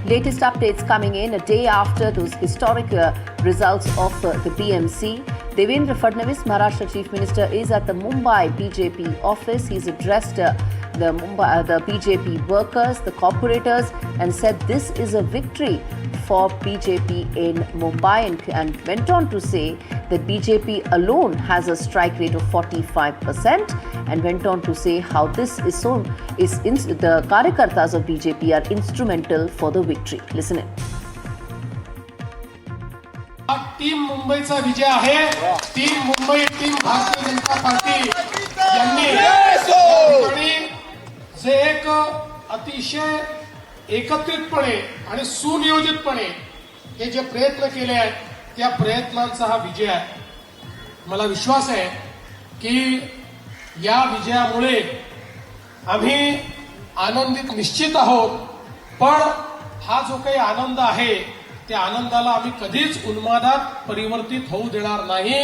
Latest updates coming in a day after those historic results of the BMC. Devendra Fadnavis, Maharashtra Chief Minister, is at the Mumbai BJP office. He's addressed the BJP workers, the corporators, and said this is a victory for BJP in Mumbai, and went on to say that BJP alone has a strike rate of 45%, and went on to say how this is the Karyakartas of BJP are instrumental for the victory. Listen in. Team मुंबईचा विजय आहे. Team Mumbai, team Bharatiya Janata party यांनी जे एक अतिशय एकत्रितपणे आणि सुनियोजितपणे हे जे प्रयत्न केले आहेत त्या प्रयत्नांचा हा विजय आहे. मला विश्वास आहे की या विजयामुळे आम्ही आनंदित निश्चित आहोत, पण हा जो काही आनंद आहे त्या आनंदाला आम्ही कधीच उन्मादात परिवर्तित होऊ देणार नाही.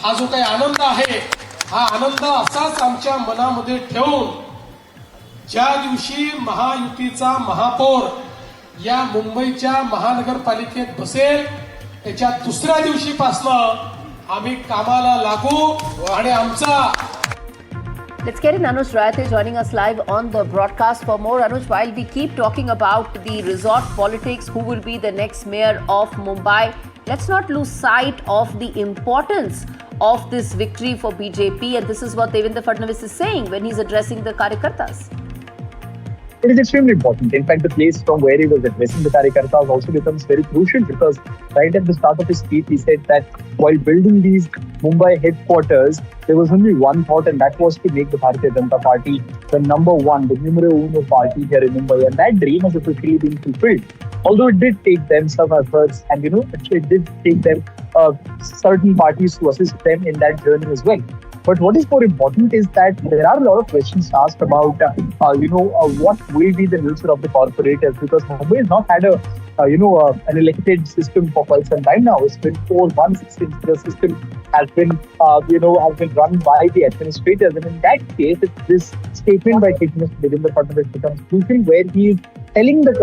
हा जो काही आनंद आहे हा आनंद असाच आमच्या मनामध्ये ठेवून ज्या दिवशी महायुतीचा महापौर या मुंबईच्या महानगरपालिकेत बसेल त्याच्या दुसऱ्या दिवशीपासून आम्ही कामाला लागू आणि आमचा. Let's get in Anuj Rayate joining us live on the broadcast. For more, Anuj, while we keep talking about the resort politics, who will be the next mayor of Mumbai, let's not lose sight of the importance of this victory for BJP. And this is what Devendra Fadnavis is saying when he's addressing the Karyakartas. It is extremely important. In fact, the place from where he was addressing the Karyakartas also becomes very crucial, because right at the start of his speech, he said that while building these Mumbai headquarters, there was only one thought, and that was to make the Bharatiya Janata Party the number one, the numero uno party here in Mumbai. And that dream has officially been fulfilled. Although it did take them some efforts, and it did take them certain parties to assist them in that journey as well. But what is more important is that there are a lot of questions asked about, what will be the nature of the corporators, because Mumbai has not had an elected system for quite some time now. It's been 4 months since the system has been run by the administrators. And in that case, this statement by Chief Minister Devendra Fadnavis becomes crucial, where he is telling the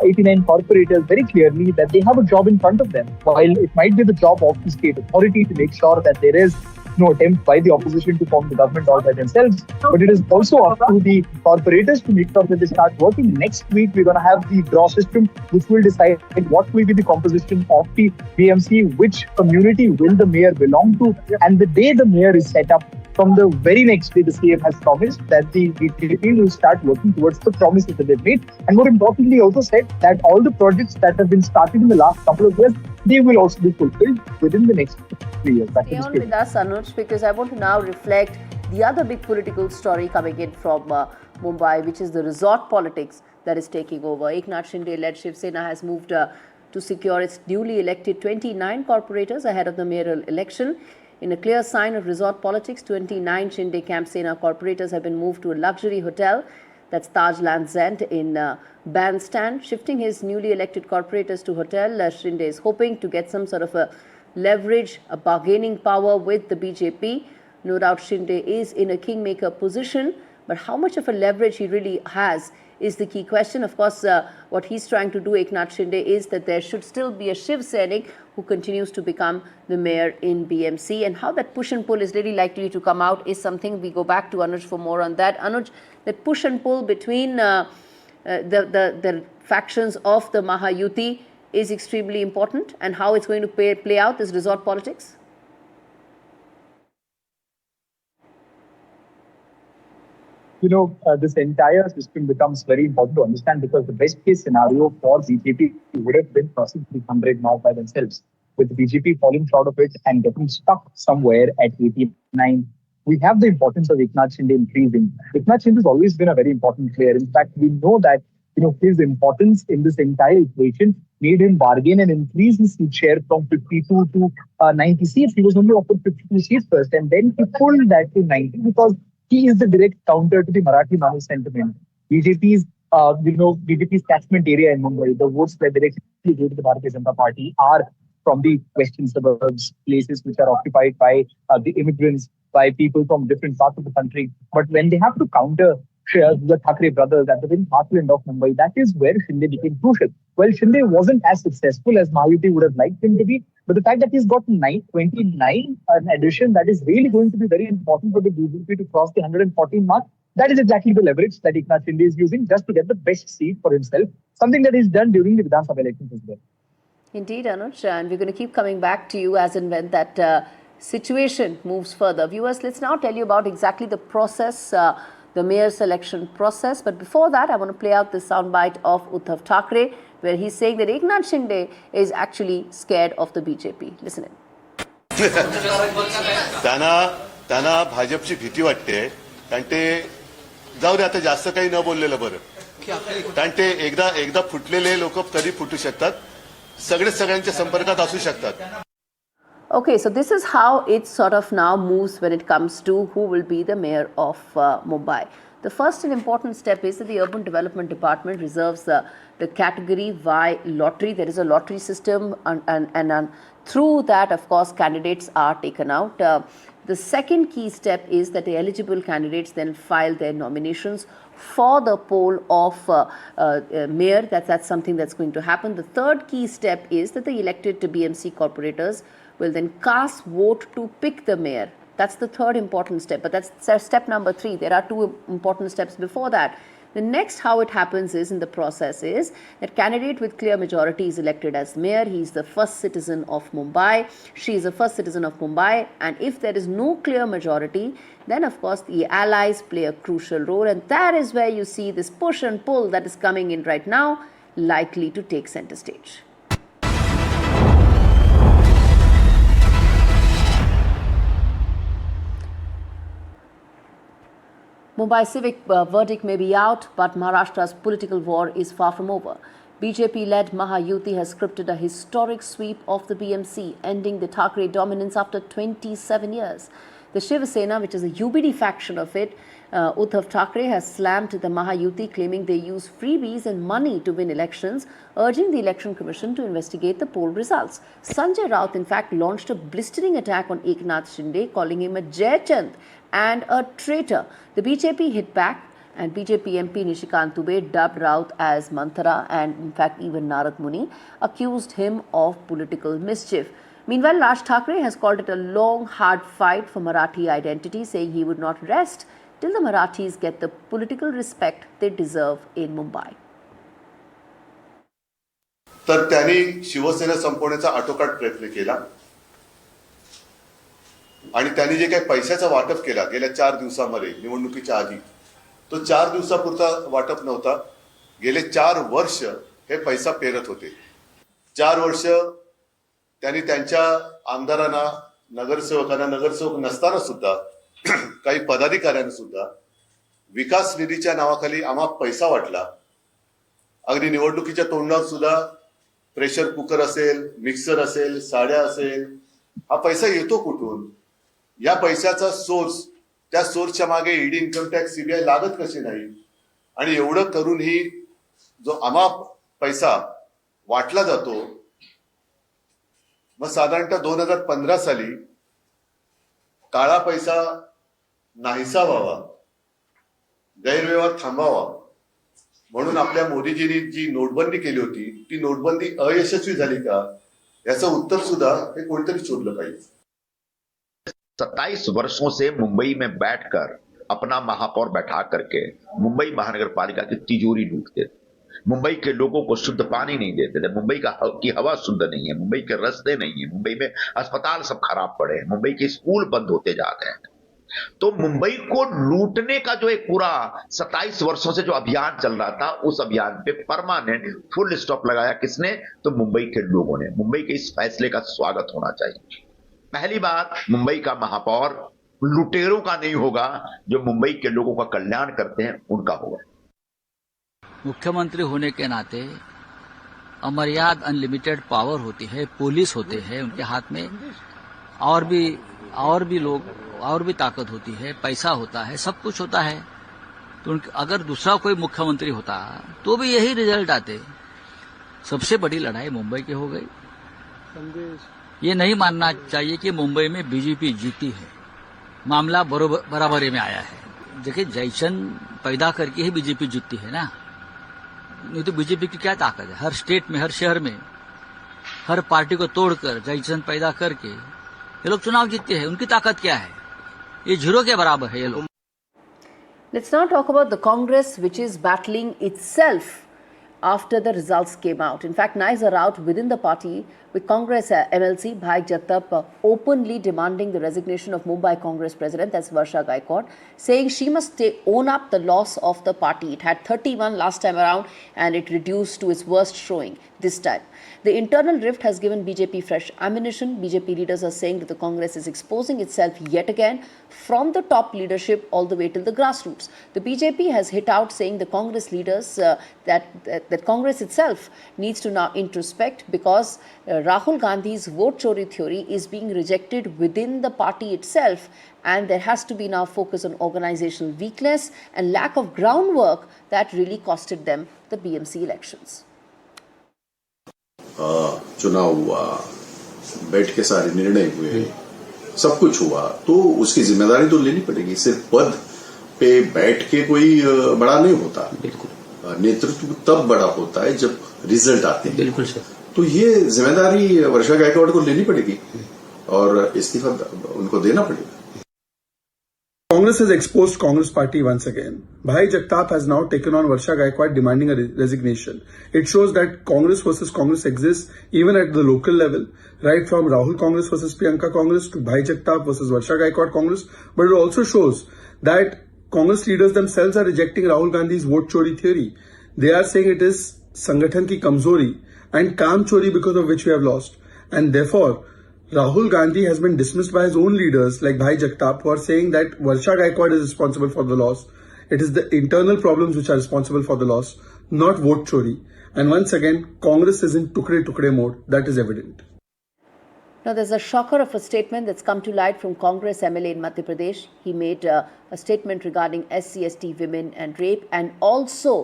89 corporators very clearly that they have a job in front of them. While it might be the job of the state authority to make sure that there is no attempt by the opposition to form the government all by themselves, but it is also up to the corporators to make sure that they start working. Next week, we're going to have the draw system, which will decide what will be the composition of the BMC, which community will the mayor belong to, and the day the mayor is set up, from the very next day, the CM has promised that the BJP will start working towards the promises that they've made. And more importantly, also said that all the projects that have been started in the last couple of years, they will also be fulfilled within the next 3 years. Stay on with us, Anuj, because I want to now reflect the other big political story coming in from Mumbai, which is the resort politics that is taking over. Eknath Shinde-led Shiv Sena has moved to secure its newly elected 29 corporators ahead of the mayoral election. In a clear sign of resort politics, 29 Shinde Camp Sena corporators have been moved to a luxury hotel, that's Taj Lands End in Bandstand. Shifting his newly elected corporators to hotel, Shinde is hoping to get some sort of a leverage, a bargaining power with the BJP. No doubt Shinde is in a kingmaker position, but how much of a leverage he really has is the key question. Of course, what he's trying to do, Eknath Shinde, is that there should still be a Shiv Sainik who continues to become the mayor in BMC. And how that push and pull is really likely to come out is something we go back to Anuj for more on that. Anuj, the push and pull between the factions of the Mahayuti is extremely important, and how it's going to play out this resort politics? This entire system becomes very important to understand, because the best case scenario for BJP would have been crossing 300 now by themselves. With the BJP falling short of it and getting stuck somewhere at 89, we have the importance of Eknath Shinde increasing. Eknath Shinde has always been a very important player. In fact, we know that his importance in this entire equation made him bargain and increase his seat share from 52 to 90 seats. He was only offered 52 seats first, and then he pulled that to 90 because he is the direct counter to the Marathi Manu sentiment. BJP's catchment area in Mumbai, the votes that directly go to the Bharatiya Janata Party are from the western suburbs, places which are occupied by the immigrants, by people from different parts of the country. But when they have to counter the Thackeray brothers at the very heartland of Mumbai. That is where Shinde became crucial. Well, Shinde wasn't as successful as Mahajuti would have liked him to be, but the fact that he's got 29, an addition that is really going to be very important for the BJP to cross the 114 mark, that is exactly the leverage that Eknath Shinde is using just to get the best seat for himself, something that he's done during the Vidhan Sabha elections as well. Indeed, Anuj, and we're going to keep coming back to you as and when that situation moves further. Viewers, let's now tell you about exactly the process, the mayor selection process. But before that, I want to play out the soundbite of Uddhav Thackeray, where he's saying that Eknath Shinde is actually scared of the BJP. Listen in. त्यांना भाजपची भीती वाटते कारण ते जाऊ दे आता जास्त काही न बोललेलं बरं कारण ते एकदा फुटलेले लोक कधी फुटू शकतात सगळ्यांच्या संपर्कात असू शकतात. Okay, so this is how it sort of now moves when it comes to who will be the mayor of Mumbai. The first and important step is that the Urban Development Department reserves the category Y lottery. There is a lottery system and through that, of course, candidates are taken out. The second key step is that the eligible candidates then file their nominations for the poll of mayor. That's something that's going to happen. The third key step is that the elected BMC corporators will then cast vote to pick the mayor. That's the third important step. But that's step number 3. There are 2 important steps before that. The next how it happens is in the process is that candidate with clear majority is elected as mayor. He is the first citizen of Mumbai. She is the first citizen of Mumbai. And if there is no clear majority, then of course the allies play a crucial role. And that is where you see this push and pull that is coming in right now, likely to take center stage. Mumbai civic verdict may be out, but Maharashtra's political war is far from over. BJP-led Mahayuti has scripted a historic sweep of the BMC, ending the Thackeray dominance after 27 years. The Shiv Sena, which is a UBD faction of it, Uddhav Thackeray has slammed the Mahayuti, claiming they use freebies and money to win elections, urging the Election Commission to investigate the poll results. Sanjay Raut, in fact, launched a blistering attack on Eknath Shinde, calling him a Jayachand and a traitor. The BJP hit back, and BJP MP Nishikant Dubey dubbed Raut as Manthara, and in fact even Narad Muni accused him of political mischief. Meanwhile, Raj Thackeray has called it a long, hard fight for Marathi identity, saying he would not rest till the Marathis get the political respect they deserve in Mumbai. तर त्यांनी शिवसेना संपवण्याचा आटोकाट प्रयत्न केला आणि त्यांनी जे काही पैशाचं वाटप केला गेल्या 4 दिवसांमध्ये निवडणुकीच्या आधी तो 4 दिवसापुरता वाटप नव्हता. गेले 4 वर्ष हे पैसा पेरत होते. 4 वर्ष त्यांनी त्यांच्या आमदारांना, नगरसेवकांना, नगरसेवक नसताना सुद्धा काही पदाधिकाऱ्यांना सुद्धा विकास निधीच्या नावाखाली आम्हा पैसा वाटला. अगदी निवडणुकीच्या तोंडावर सुद्धा प्रेशर कुकर असेल, मिक्सर असेल, साड्या असेल, हा पैसा येतो कुठून? या पैशाचा सोर्स, त्या सोर्सच्या मागे ईडी, इन्कम टॅक्स, सीबीआय लागत कशी नाही? आणि एवढं करूनही जो आम्हा पैसा वाटला जातो, मग साधारणतः 2015 साली काळा पैसा नाहीसा व्हावा, गैरव्यवहार थांबावा म्हणून आपल्या मोदीजींनी जी नोटबंदी केली होती, ती नोटबंदी अयशस्वी झाली का? याचं उत्तर सुद्धा हे कोणतरी शोधलं पाहिजे. 27 वर्षों से मुंबई में बैठकर अपना महापौर बैठा करके मुंबई महानगर पालिका की तिजोरी लूटते थे. मुंबई के लोगों को शुद्ध पानी नहीं देते थे. मुंबई की हवा शुद्ध नहीं है. मुंबई के रास्ते नहीं है. मुंबई में अस्पताल सब खराब पड़े हैं. मुंबई के स्कूल बंद होते जा रहे हैं. तो मुंबई को लूटने का जो एक पूरा 27 वर्षों से जो अभियान चल रहा था, उस अभियान पे परमानेंट फुल स्टॉप लगाया किसने? तो मुंबई के लोगों ने. मुंबई के इस फैसले का स्वागत होना चाहिए. पहली बात, मुंबई का महापौर लुटेरों का नहीं होगा, जो मुंबई के लोगों का कल्याण करते हैं उनका होगा. मुख्यमंत्री होने के नाते अमर्याद अनलिमिटेड पावर होती है, पुलिस होते हैं उनके हाथ में, और भी लोग, और भी ताकत होती है, पैसा होता है, सब कुछ होता है. तो अगर दूसरा कोई मुख्यमंत्री होता तो भी यही रिजल्ट आते. सबसे बड़ी लड़ाई मुंबई की हो गई. ये नहीं मानना चाहिए कि मुंबई में बीजेपी जीती है. मामला बराबरी में आया है. देखिए जैसन पैदा करके ही बीजेपी जीतती है ना, नहीं तो बीजेपी की क्या ताकत है? हर स्टेट में, हर शहर में, हर पार्टी को तोड़कर जैसन पैदा करके ये लोग चुनाव जीतते हैं। उनकी ताकत क्या है? ये जीरो के बराबर है ये लोग। Let's now talk about the Congress, which is battling itself after the results came out. In fact, knives are out within the party, with Congress MLC Bhai Jagtap openly demanding the resignation of Mumbai Congress President, that's Varsha Gaikwad, saying she must own up the loss of the party. It had 31 last time around and it reduced to its worst showing this time. The internal rift has given BJP fresh ammunition. BJP leaders are saying that the Congress is exposing itself yet again, from the top leadership all the way till the grassroots. The BJP has hit out, saying the Congress leaders that Congress itself needs to now introspect, because Rahul Gandhi's vote chori theory is being rejected within the party itself, and there has to be now focus on organizational weakness and lack of groundwork that really costed them the BMC elections. चुनाव हुआ, बैठ के सारे निर्णय हुए, सब कुछ हुआ, तो उसकी जिम्मेदारी तो लेनी पड़ेगी। सिर्फ पद पे बैठ के कोई बड़ा नहीं होता। बिल्कुल, नेतृत्व तब बड़ा होता है जब रिजल्ट आते हैं। बिल्कुल सर। तो ये जिम्मेदारी वर्षा गायकवाड़ को लेनी पड़ेगी और इस्तीफा उनको देना पड़ेगा। Congress has exposed Congress party once again. Bhai Jagtap has now taken on Varsha Gaikwad demanding a resignation. It shows that Congress versus Congress exists even at the local level, right from Rahul Congress versus Priyanka Congress to Bhai Jagtap versus Varsha Gaikwad Congress. But it also shows that Congress leaders themselves are rejecting Rahul Gandhi's vote chori theory. They are saying it is Sangathan ki kamzori and kam chori, because of which we have lost. And therefore, Rahul Gandhi has been dismissed by his own leaders like Bhai Jagtap, who are saying that Varsha Gaikwad is responsible for the loss. It is the internal problems which are responsible for the loss, not vote chori. And once again, Congress is in tukde mode. That is evident. Now, there's a shocker of a statement that's come to light from Congress MLA in Madhya Pradesh. He made a statement regarding SC/ST women and rape, and also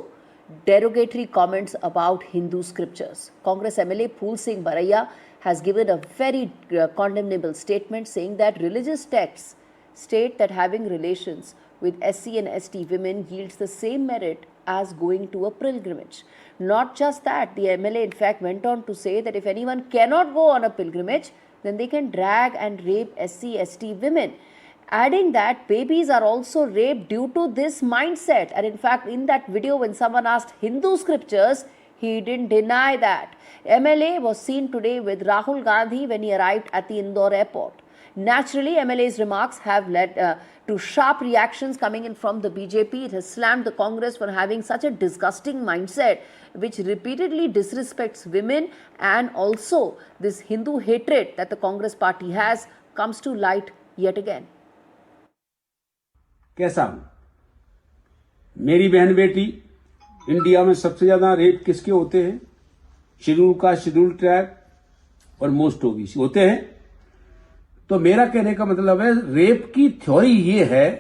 derogatory comments about Hindu scriptures. Congress MLA Phul Singh Baraiya has given a very condemnable statement, saying that religious texts state that having relations with SC and ST women yields the same merit as going to a pilgrimage. Not just that, the MLA in fact went on to say that if anyone cannot go on a pilgrimage, then they can drag and rape SC, ST women, adding that babies are also raped due to this mindset. And in fact, in that video, when someone asked Hindu scriptures, he didn't deny that. MLA was seen today with Rahul Gandhi when he arrived at the Indore airport. Naturally, MLA's remarks have led to sharp reactions coming in from the BJP. It has slammed the Congress for having such a disgusting mindset, which repeatedly disrespects women, and also this Hindu hatred that the Congress party has comes to light yet again. कैसा हूं? मेरी बहन बेटी, India में सबसे ज्यादा rape किसके होते हैं? शेड्यूल कास्ट, शेड्यूल ट्राइब और मोस्ट ओबीसी होते हैं। तो मेरा कहने का मतलब है, रेप की थ्योरी ये है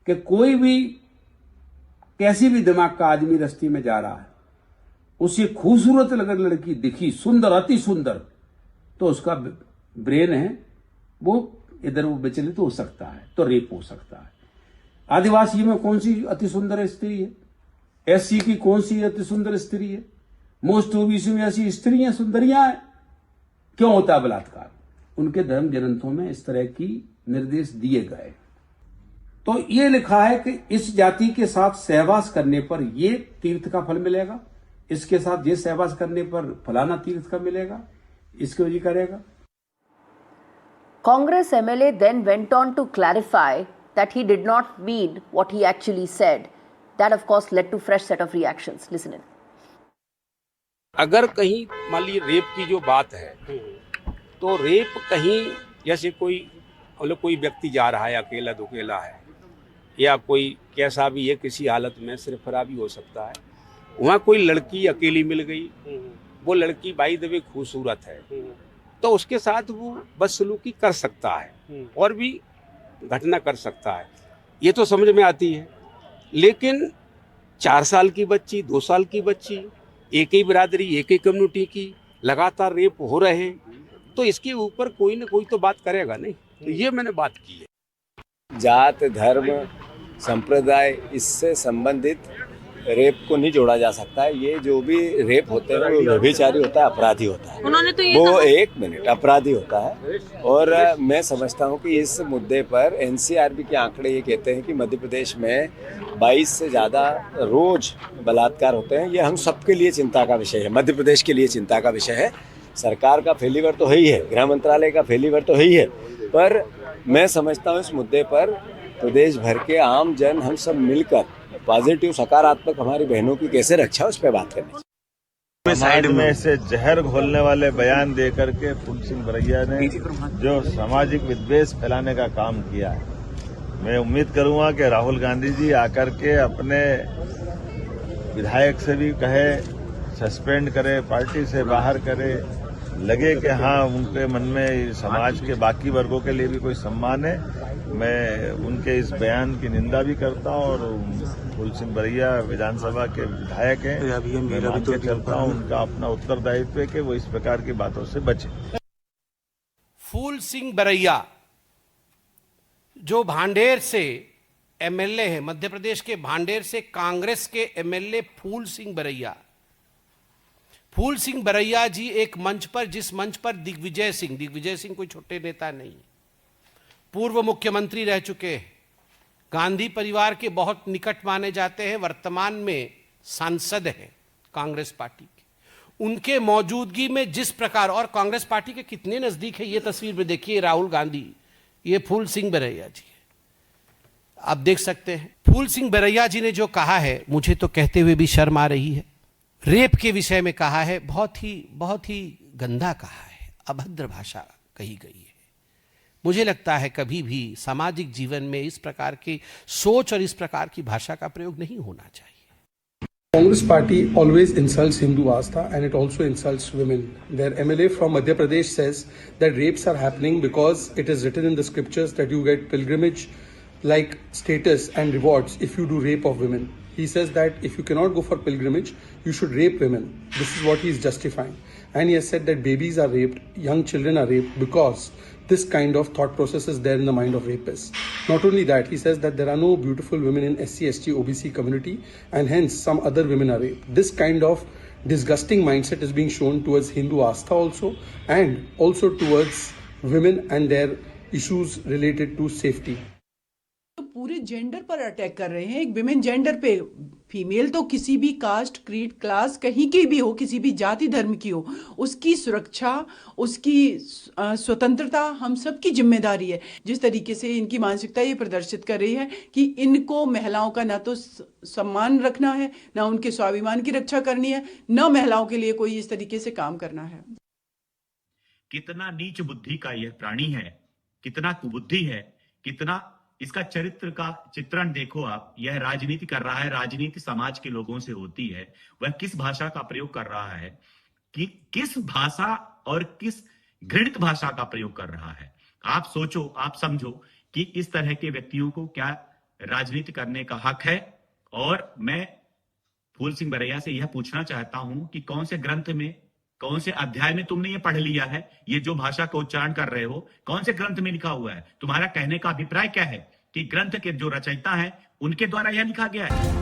कि कोई भी कैसी भी दिमाग का आदमी रस्ते में जा रहा है, उसे खूबसूरत अगर लड़की दिखी, सुंदर, अति सुंदर, तो उसका ब्रेन है वो इधर वो विचलित हो सकता है, तो रेप हो सकता है। आदिवासी में कौन सी अति सुंदर स्त्री है? एससी की कौन सी अति सुंदर स्त्री है? मोस्ट ओबीसी में ऐसी स्त्रियां सुंदरियां हैं। क्यों होता है बलात्कार? उनके धर्म ग्रंथों में इस तरह की निर्देश दिए गए। तो ये लिखा है कि इस जाति के साथ सहवास करने पर ये तीर्थ का फल मिलेगा, इसके साथ ये सहवास करने पर फलाना तीर्थ का मिलेगा, इसको ये करेगा। Congress MLA then went on to clarify that he did not mean what he actually said. That of course led to fresh set of reactions. Listen in. अगर कहीं मान लीजिए रेप की जो बात है, तो रेप कहीं जैसे कोई व्यक्ति जा रहा है अकेला दुकेला है, या कोई कैसा भी है, किसी हालत में सिरफरा भी हो सकता है, वहाँ कोई लड़की अकेली मिल गई, वो लड़की बाई द वे खूबसूरत है, तो उसके साथ वो बदसलूकी कर सकता है और भी घटना कर सकता है, ये तो समझ में आती है। लेकिन 4 साल की बच्ची, 2 साल की बच्ची, एक ही बिरादरी, एक ही कम्युनिटी की लगातार रेप हो रहे हैं, तो इसके ऊपर कोई ना कोई तो बात करेगा नहीं। तो ये मैंने बात की है। जात, धर्म संप्रदाय इससे संबंधित रेप को नहीं जोड़ा जा सकता है। ये जो भी रेप होते हैं वो व्यभिचारी होता है, अपराधी होता है। उन्होंने तो ये वो एक मिनट अपराधी होता है। और मैं समझता हूँ कि इस मुद्दे पर एनसीआरबी के आंकड़े ये कहते हैं कि मध्य प्रदेश में 22 से ज़्यादा रोज बलात्कार होते हैं। ये हम सबके लिए चिंता का विषय है, मध्य प्रदेश के लिए चिंता का विषय है। सरकार का फेलिवर तो है ही है, गृह मंत्रालय का फेलिवर तो है ही है, पर मैं समझता हूँ इस मुद्दे पर प्रदेश भर के आम जन हम सब मिलकर पॉजिटिव सकारात्मक हमारी बहनों की कैसे रक्षा उस पर बात करनी चाहिए। साइड में से जहर घोलने वाले बयान दे करके फूल सिंह बरैया ने जो सामाजिक विद्वेष फैलाने का काम किया है, मैं उम्मीद करूंगा कि राहुल गांधी जी आकर के अपने विधायक से भी कहे, सस्पेंड करे, पार्टी से बाहर करे, लगे कि हाँ उनके मन में समाज के बाकी वर्गों के लिए भी कोई सम्मान है। मैं उनके इस बयान की निंदा भी करता हूं और फूल सिंह बरैया विधानसभा के विधायक हैं, मैं मान के चलता हूं उनका अपना उत्तरदायित्व है कि वो इस प्रकार की बातों से बचे। फूल सिंह बरैया जो भांडेर से एमएलए है, मध्य प्रदेश के भांडेर से कांग्रेस के एमएलए फूल सिंह बरैया जी एक मंच पर, जिस मंच पर दिग्विजय सिंह कोई छोटे नेता नहीं, पूर्व मुख्यमंत्री रह चुके हैं, गांधी परिवार के बहुत निकट माने जाते हैं, वर्तमान में सांसद हैं कांग्रेस पार्टी के, उनके मौजूदगी में जिस प्रकार, और कांग्रेस पार्टी के कितने नजदीक है ये तस्वीर में देखिए, राहुल गांधी, ये फूल सिंह बरैया जी है, आप देख सकते हैं। फूल सिंह बरैया जी ने जो कहा है, मुझे तो कहते हुए भी शर्म आ रही है, रेप के विषय में कहा है, बहुत ही गंदा कहा है, अभद्र भाषा कही गई है। मुझे लगता है कभी भी सामाजिक जीवन में इस प्रकार की सोच और इस प्रकार की भाषा का प्रयोग नहीं होना चाहिए। Congress party always insults Hindu Astha and it also insults women. Their MLA from Madhya Pradesh says that rapes are happening because it is written in the scriptures that you get pilgrimage like status and rewards if you do rape of women. He says that if you cannot go for pilgrimage, you should rape women. This is what he is justifying. And he has said that babies are raped, young children are raped because this kind of thought process is there in the mind of rapists. Not only that, he says that there are no beautiful women in SC, ST, OBC community and hence some other women are raped. This kind of disgusting mindset is being shown towards Hindu Astha also and also towards women and their issues related to safety. तो पूरे gender पर attack कर रहे हैं, एक women gender पे। Female तो किसी भी कास्ट, क्रीड, क्लास कहीं की भी हो, किसी भी जाति धर्म की हो, उसकी सुरक्षा, उसकी स्वतंत्रता हम सब की जिम्मेदारी है। जिस तरीके से इनकी मानसिकता ये प्रदर्शित कर रही है कि इनको महिलाओं का ना तो सम्मान रखना है, ना उनके स्वाभिमान की रक्षा करनी है, ना महिलाओं के लिए कोई इस तरीके से काम करना है। कितना नीच बुद्धि का यह प्राणी है, कितना कुबुद्धि है, कितना इसका चरित्र का चित्रण देखो आप। यह राजनीति कर रहा है, राजनीति समाज के लोगों से होती है। वह किस भाषा का प्रयोग कर रहा है, कि किस भाषा और किस घृणित भाषा का प्रयोग कर रहा है। आप सोचो, आप समझो कि इस तरह के व्यक्तियों को क्या राजनीति करने का हक है। और मैं फूल सिंह बरैया से यह पूछना चाहता हूं कि कौन से ग्रंथ में, कौन से अध्याय में तुमने ये पढ़ लिया है, ये जो भाषा का उच्चारण कर रहे हो, कौन से ग्रंथ में लिखा हुआ है? तुम्हारा कहने का अभिप्राय क्या है कि ग्रंथ के जो रचयिता हैं उनके द्वारा यह लिखा गया है?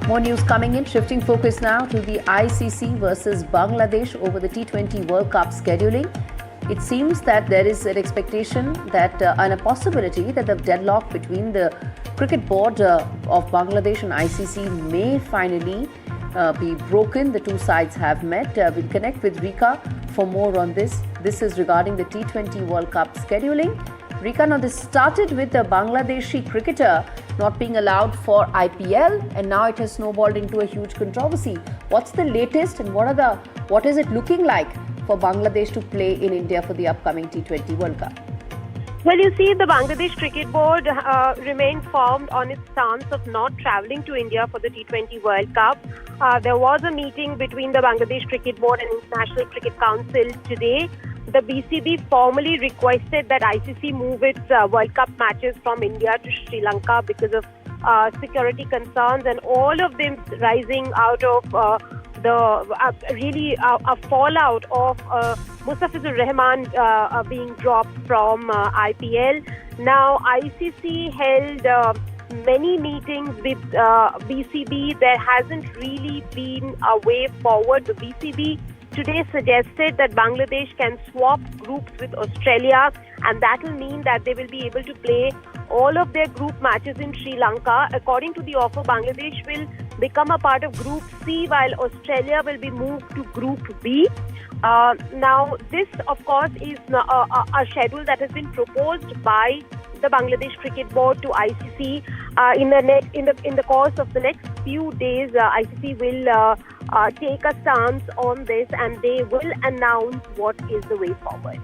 More news coming in. Shifting focus now to the ICC versus Bangladesh over the T20 World Cup scheduling. It seems that there is an expectation that and a possibility that the deadlock between the cricket board of Bangladesh and ICC may finally be broken. The two sides have met. We'll connect with Rika for more on this. This is regarding the T20 World Cup scheduling. Rika, now this started with a Bangladeshi cricketer not being allowed for IPL and now it has snowballed into a huge controversy. What's the latest and what is it looking like for Bangladesh to play in India for the upcoming T20 World Cup? Well, you see, the Bangladesh Cricket Board remained firm on its stance of not travelling to India for the T20 World Cup. There was a meeting between the Bangladesh Cricket Board and International Cricket Council today. The BCB formally requested that ICC move its World Cup matches from India to Sri Lanka because of security concerns, and all of them rising out of a fallout of Mustafizur Rahman being dropped from IPL. Now ICC held many meetings with BCB. There hasn't really been a way forward. The BCB today suggested that Bangladesh can swap groups with Australia, and that will mean that they will be able to play all of their group matches in Sri Lanka. According to the offer, Bangladesh will become a part of Group C, while Australia will be moved to Group B. Now, this, of course, is a schedule that has been proposed by the Bangladesh Cricket Board to ICC. In the course of the next few days, ICC will take a stance on this, and they will announce what is the way forward.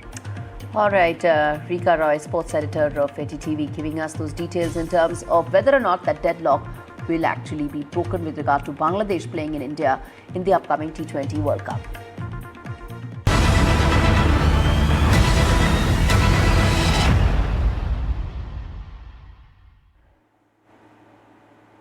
All right, Rika Roy, sports editor of ATTV, giving us those details in terms of whether or not that deadlock will actually be broken with regard to Bangladesh playing in India in the upcoming T20 World Cup.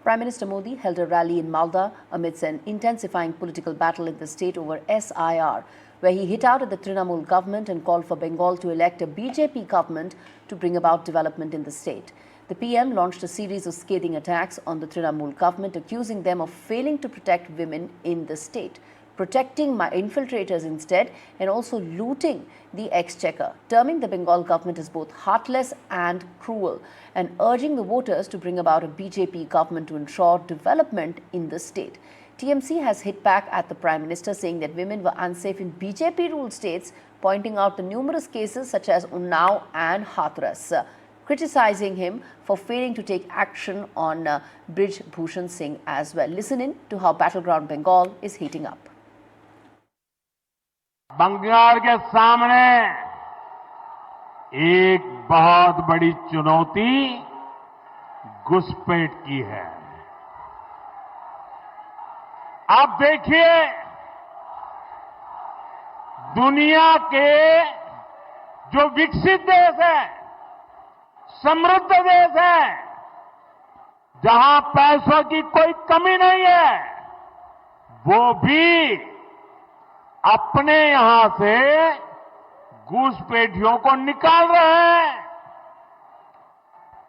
Prime Minister Modi held a rally in Malda amidst an intensifying political battle in the state over SIR, where he hit out at the Trinamool government and called for Bengal to elect a BJP government to bring about development in the state. The PM launched a series of scathing attacks on the Trinamool government, accusing them of failing to protect women in the state, protecting infiltrators instead, and also looting the exchequer, terming the Bengal government as both heartless and cruel, and urging the voters to bring about a BJP government to ensure development in the state. TMC has hit back at the Prime Minister, saying that women were unsafe in BJP-ruled states, pointing out the numerous cases such as Unnao and Hathras, criticizing him for failing to take action on Brij Bhushan Singh as well. Listen in to how battleground Bengal is heating up. Bengal के सामने एक बहुत बड़ी चुनौती घुसपैठ की है। आप देखिए, दुनिया के जो विकसित देश है, समृद्ध देश है, जहां पैसों की कोई कमी नहीं है, वो भी अपने यहां से घुसपैठियों को निकाल रहे हैं।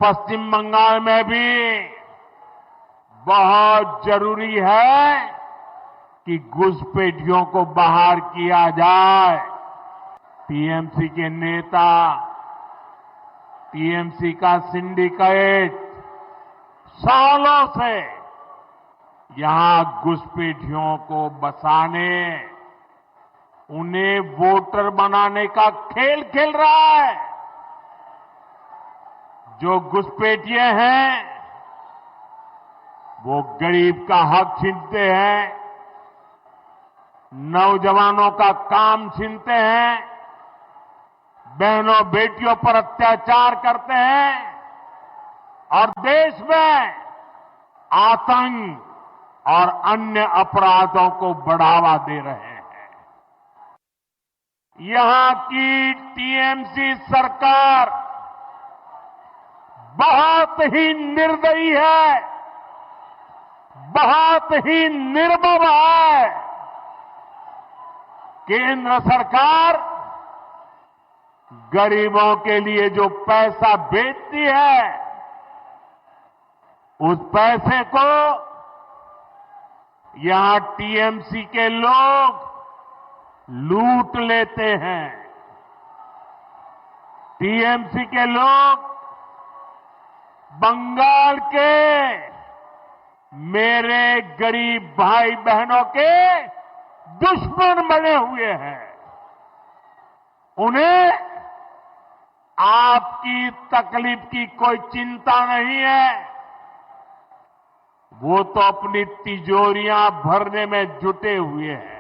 पश्चिम बंगाल में भी बहुत जरूरी है कि घुसपैठियों को बाहर किया जाए। टीएमसी के नेता, टीएमसी का सिंडिकेट सालों से यहां घुसपैठियों को बसाने, उन्हें वोटर बनाने का खेल खेल रहा है। जो घुसपैठिए हैं, वो गरीब का हक छीनते हैं, नौजवानों का काम छीनते हैं, बहनों बेटियों पर अत्याचार करते हैं और देश में आतंक और अन्य अपराधों को बढ़ावा दे रहे हैं। यहां की टीएमसी सरकार बहुत ही निर्दयी है, बहुत ही निर्मम है। केंद्र सरकार गरीबों के लिए जो पैसा भेजती है, उस पैसे को यहां टीएमसी के लोग लूट लेते हैं। टीएमसी के लोग बंगाल के मेरे गरीब भाई बहनों के दुश्मन बने हुए हैं। उन्हें आपकी तकलीफ की कोई चिंता नहीं है। वो तो अपनी तिजोरियां भरने में जुटे हुए हैं।